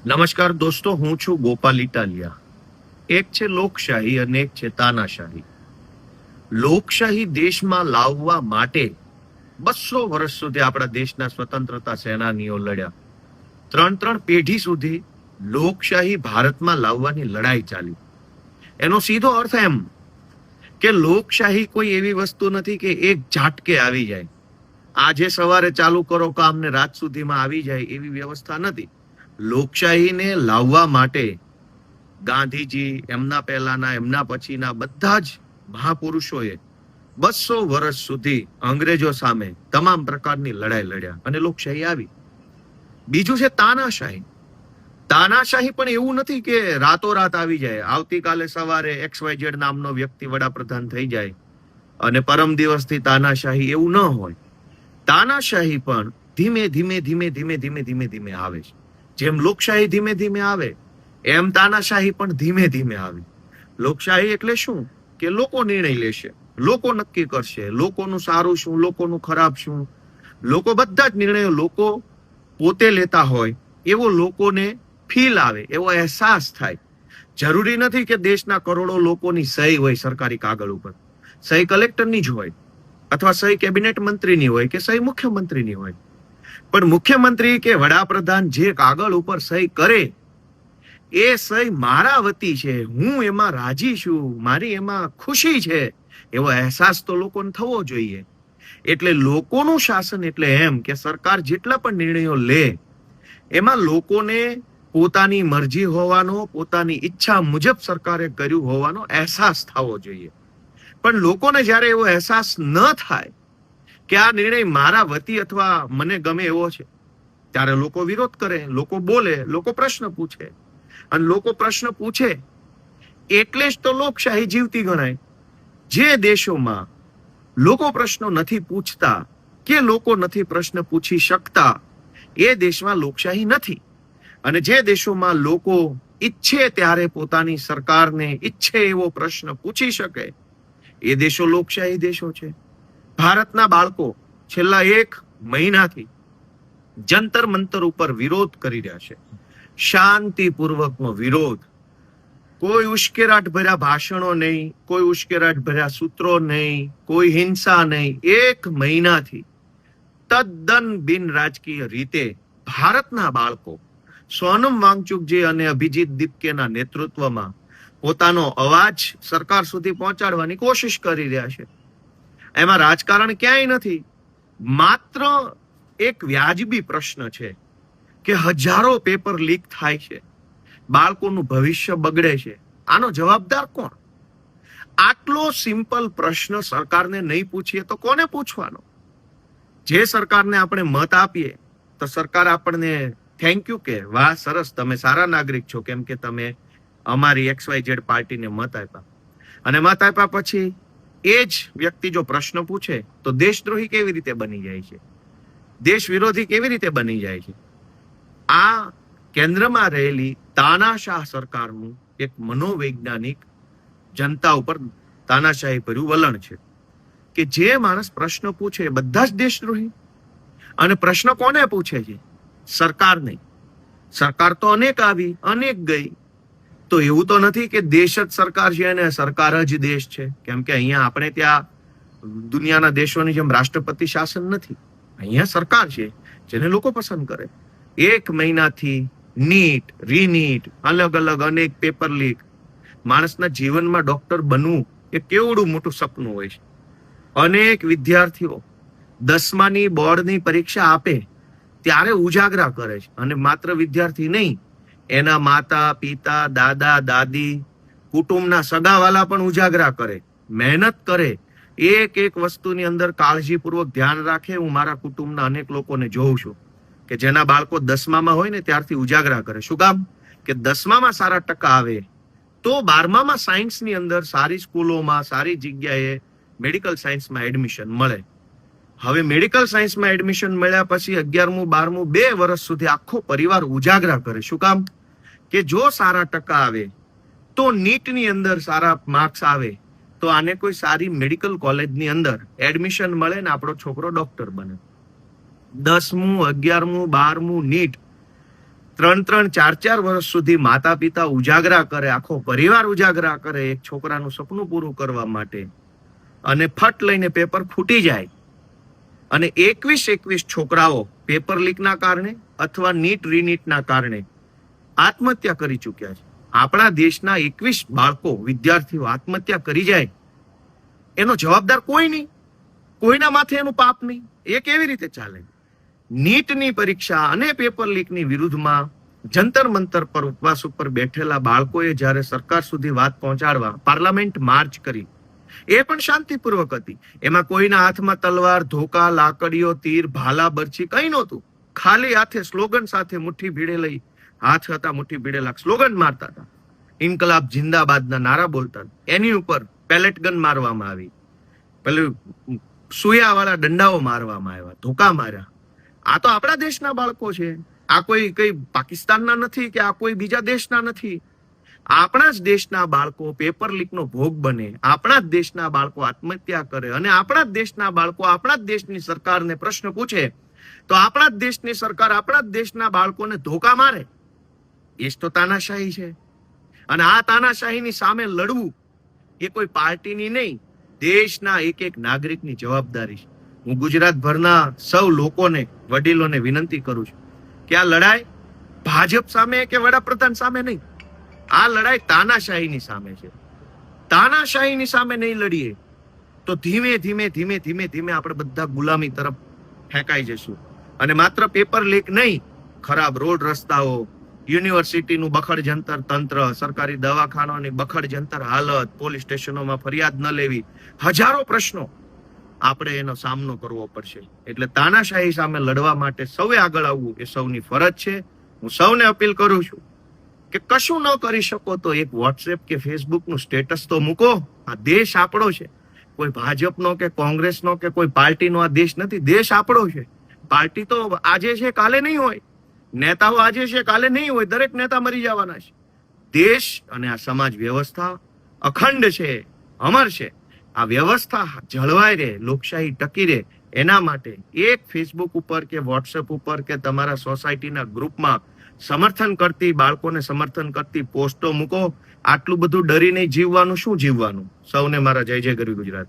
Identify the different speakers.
Speaker 1: નમસ્કાર દોસ્તો, હું છું ગોપાલ ઇટાલિયા. એક છે લોકશાહી અને એક છે તાનાશાહી. લોકશાહી દેશમાં લાવવા માટે 200 વર્ષ સુધી આપણા દેશના સ્વતંત્રતા સેનાનીઓ લડ્યા. ત્રણ પેઢી સુધી લોકશાહી ભારતમાં લાવવાની લડાઈ ચાલી. એનો સીધો અર્થ એમ કે લોકશાહી કોઈ એવી વસ્તુ નથી કે એક ઝાટકે આવી જાય. આજે સવારે ચાલુ કરો કામ ને રાત સુધીમાં આવી જાય એવી વ્યવસ્થા નથી. લોકશાહીને લાવવા માટે ગાંધીજી, એમના પહેલાના, એમના પછીના બધા જ મહાપુરુષોએ 200 વર્ષ સુધી અંગ્રેજો સામે તમામ પ્રકારની લડાઈ લડ્યા અને લોકશાહી આવી. બીજું છે તાનાશાહી. તાનાશાહી પણ એવું નથી કે રાતોરાત આવી જાય. આવતીકાલે સવારે XYZ નામનો વ્યક્તિ વડાપ્રધાન થઈ જાય અને પરમ દિવસથી તાનાશાહી, એવું ન હોય. તાનાશાહી પણ ધીમે ધીમે ધીમે ધીમે ધીમે ધીમે ધીમે આવે છે. જેમ લોકશાહી ધીમે ધીમે આવે એમ તાનાશાહી પણ ધીમે ધીમે આવે. લોકશાહી એટલે શું? કે લોકો નિર્ણય લેશે, લોકો નક્કી કરશે, લોકોનું સારું શું, લોકોનું ખરાબ શું. લોકો બધા જ નિર્ણયો લોકો પોતે લેતા હોય એવો લોકોને ફીલ આવે, એવો અહેસાસ થાય. જરૂરી નથી કે દેશના કરોડો લોકોની સહી હોય સરકારી કાગળ ઉપર. સહી કલેક્ટરની જ હોય, અથવા સહી કેબિનેટ મંત્રીની હોય, કે સહી મુખ્યમંત્રીની હોય. પણ મુખ્યમંત્રી કે વડાપ્રધાન જે કાગળ ઉપર સહી કરે એ સહી મારા વતી છે, હું એમાં રાજી છું, મારી એમાં ખુશી છે, એવો અહેસાસ તો લોકોને થવો જોઈએ. એટલે લોકોનું શાસન એટલે એમ કે સરકાર જેટલા પણ નિર્ણયો લે એમાં લોકોને પોતાની મરજી હોવાનો, પોતાની ઈચ્છા મુજબ સરકારે કર્યું હોવાનો અહેસાસ થવો જોઈએ. પણ લોકોને જ્યારે એવો અહેસાસ ન થાય કે આ નિર્ણય મારા વતી અથવા મને ગમે એવો છે, ત્યારે લોકો વિરોધ કરે, લોકો બોલે, લોકો પ્રશ્ન પૂછે. અને લોકો પ્રશ્ન પૂછે એટલે જ તો લોકશાહી જીવતી ગણાય. જે દેશોમાં લોકો પ્રશ્નો નથી પૂછતા કે લોકો નથી પ્રશ્ન પૂછી શકતા એ દેશમાં લોકશાહી નથી. અને જે દેશોમાં લોકો ઈચ્છે ત્યારે પોતાની સરકારને ઈચ્છે એવો પ્રશ્ન પૂછી શકે એ દેશો લોકશાહી દેશો છે. ભારતના બાળકો છેલ્લા 1 મહિનાથી જંતર મંતર ઉપર વિરોધ કરી રહ્યા છે. શાંતિપૂર્વકનો વિરોધ. કોઈ ઉશ્કેરાટ ભર્યા ભાષણો નહીં, કોઈ ઉશ્કેરાટ ભર્યા સૂત્રો નહીં, કોઈ હિંસા નહીં. 1 મહિનાથી તદ્દન બિન રાજકીય રીતે ભારતના બાળકો સોનમ વાંગચુકજી અને અભિજીત દીપકેના નેતૃત્વમાં પોતાનો અવાજ સરકાર સુધી પહોંચાડવાની કોશિશ કરી રહ્યા છે. એમાં રાજકારણ ક્યાંય નથી. માત્ર એક વ્યાજબી પ્રશ્ન છે કે હજારો પેપર લીક થાય છે, બાળકોનું ભવિષ્ય બગડે છે, આનો જવાબદાર કોણ? આટલો સિમ્પલ પ્રશ્ન સરકારને નહીં પૂછીએ તો કોને પૂછવાનો? જે સરકારને આપણે મત આપીએ તો સરકાર આપણને થેન્ક યુ કે વાહ સરસ, તમે સારા નાગરિક છો, કેમ કે તમે અમારી XYZ પાર્ટીને મત આપ્યા. અને મત આપ્યા પછી એ જ વ્યક્તિ જો પ્રશ્ન પૂછે તો દેશદ્રોહી કેવી રીતે બની જાય છે, દેશ વિરોધી કેવી રીતે બની જાય છે? આ કેન્દ્રમાં રહેલી તાનાશાહ સરકારનું એક મનોવૈજ્ઞાનિક જનતા ઉપર તાનાશાહી ભર્યું વલણ છે કે જે માણસ પ્રશ્ન પૂછે બધા જ દેશદ્રોહી. અને પ્રશ્ન કોને પૂછે છે? સરકાર નહીં. સરકાર તો અનેક આવી, અનેક ગઈ. તો એવું તો નથી કે દેશ જ સરકાર છે અને સરકાર જ દેશ છે. કેમ કે અહીંયા આપણે ત્યાં દુનિયાના દેશોની જેમ રાષ્ટ્રપતિ શાસન નથી. અહીંયા સરકાર છે જેને લોકો પસંદ કરે. 1 મહિનાથી નીટ, રીનીટ, અલગ અલગ અનેક પેપર લીક. માણસના જીવનમાં ડોક્ટર બનવું એ કેવડું મોટું સપનું હોય છે. અનેક વિદ્યાર્થીઓ 10માની બોર્ડની પરીક્ષા આપે ત્યારે ઉજાગરા કરે છે. અને માત્ર વિદ્યાર્થી નહીં, એના માતા પિતા, દાદા દાદી, કુટુંબના સગાવાલા પણ ઉજાગરા કરે, મહેનત કરે. એક એક વસ્તુની અંદર કાળજીપૂર્વક ધ્યાન રાખે. હું મારા કુટુંબના અનેક લોકોને જોઉં છું કે જેના બાળકો 10મામાં હોય ને ત્યારથી ઉજાગરા કરે. શું કામ? કે 10મામાં સારા ટકા આવે તો 12મામાં સાયન્સની અંદર સારી સ્કૂલોમાં, સારી જગ્યાએ મેડિકલ સાયન્સમાં એડમિશન મળે. હવે મેડિકલ સાયન્સમાં એડમિશન મળ્યા પછી 11મું 12મું 2 વર્ષ સુધી આખો પરિવાર ઉજાગરા કરે. શું કામ? કે જો સારા ટકા આવે તો નીટની અંદર સારા માર્ક્સ આવે તો આને કોઈ સારી મેડિકલ કોલેજની અંદર એડમિશન મળે ને આપણો છોકરો ડોક્ટર બને. 10મું 11મું 12મું નીટ 3-3, 4-4 વર્ષ સુધી માતા પિતા ઉજાગરા કરે, આખો પરિવાર ઉજાગરા કરે એક છોકરાનું સપનું પૂરું કરવા માટે, અને ફટ લઈને પેપર ફૂટી જાય, અને 21 છોકરાઓ પેપર લીકના કારણે અથવા નીટ રીનીટના કારણે આત્મહત્યા કરી ચૂક્યા છે. આપણા દેશના 21 બાળકો, વિદ્યાર્થીઓ આત્મહત્યા કરી જાય, એનો જવાબદાર કોઈ નહીં, કોઈના માથે એનું પાપ નહીં. એ કેવી રીતે ચાલે? નીટની પરીક્ષા અને પેપર લીકની વિરુદ્ધમાં જંતર મંતર પર ઉપવાસ ઉપર બેઠેલા બાળકોએ જ્યારે સરકાર સુધી વાત પહોંચાડવા પાર્લામેન્ટ માર્ચ કરી, એ પણ શાંતિપૂર્વક હતી. એમાં કોઈના હાથમાં તલવાર, ધોકા, લાકડીઓ, તીર, ભાલા, બરછી કંઈ નહોતું. ખાલી હાથે સ્લોગન સાથે મુઠ્ઠી ભીડે લઈ, હાથ હતા મુઠ્ઠી ભીડેલા, સ્લોગન મારતા હતા, ઇન્કલાબ જિંદાબાદના નારા બોલતા. એની ઉપર પેલેટ ગન મારવામાં આવી, પેલું સુયાવાળા દંડાઓ મારવામાં આવ્યા, ધોકા માર્યા. આ તો આપણા દેશના બાળકો છે. આ કોઈ કઈ પાકિસ્તાનના નથી કે આ કોઈ બીજા દેશના નથી. આપણા જ દેશના બાળકો પેપર લીકનો ભોગ બને, આપણા જ દેશના બાળકો આત્મહત્યા કરે, અને આપણા જ દેશના બાળકો આપણા જ દેશની સરકારને પ્રશ્ન પૂછે તો આપણા જ દેશની સરકાર આપણા જ દેશના બાળકોને ધોકા મારે. એ જ તો તાનાશાહી છે. અને આ તાનાશાહીની સામે લડવું એ કોઈ પાર્ટીની નહીં, દેશના એક નાગરિકની જવાબદારી છે. હું ગુજરાતભરના સૌ લોકોને, વડીલોને વિનંતી કરું છું કે આ લડાઈ ભાજપ સામે કે વડાપ્રધાન સામે નહીં, આ લડાઈ તાનાશાહીની સામે છે. તાનાશાહીની સામે નહીં લડીએ તો ધીમે ધીમે આપણે બધા ગુલામી તરફ ફેંકાઈ જશું. અને માત્ર પેપર લીક નહીં, ખરાબ રોડ રસ્તાઓ, યુનિવર્સિટીનું બખડ જંતર તંત્ર, સરકારી દવાખાનાની બખડ જંતર હાલત, પોલીસ સ્ટેશનોમાં ફરિયાદ ન લેવી, હજારો પ્રશ્નો આપણે એનો સામનો કરવો પડશે. એટલે તાનાશાહી સામે લડવા માટે સૌએ આગળ આવવું એ સૌની ફરજ છે. હું સૌને અપીલ કરું છું કે કશું ન કરી શકો તો એક વોટ્સએપ કે ફેસબુકનું સ્ટેટસ તો મૂકો. આ દેશ આપણો છે, કોઈ ભાજપનો કે કોંગ્રેસનો કે કોઈ પાર્ટીનો આ દેશ નથી. દેશ આપણો છે. પાર્ટી તો આજે છે કાલે નહીં હોય, નેતાઓ આજે છે કાલે નહીં હોય, દરેક નેતા મરી જવાના છે. દેશ અને આ સમાજ વ્યવસ્થા અખંડ છે, અમર છે. આ વ્યવસ્થા જળવાઈ રહે, લોકશાહી ટકી રહે, એના માટે એક ફેસબુક ઉપર કે વોટ્સએપ ઉપર કે તમારા સોસાયટીના ગ્રુપમાં સમર્થન કરતી, બાળકોને સમર્થન કરતી પોસ્ટો મૂકો. આટલું બધું ડરીને જીવવાનું શું જીવવાનું? સૌને મારા જય જય ગરવી ગુજરાત.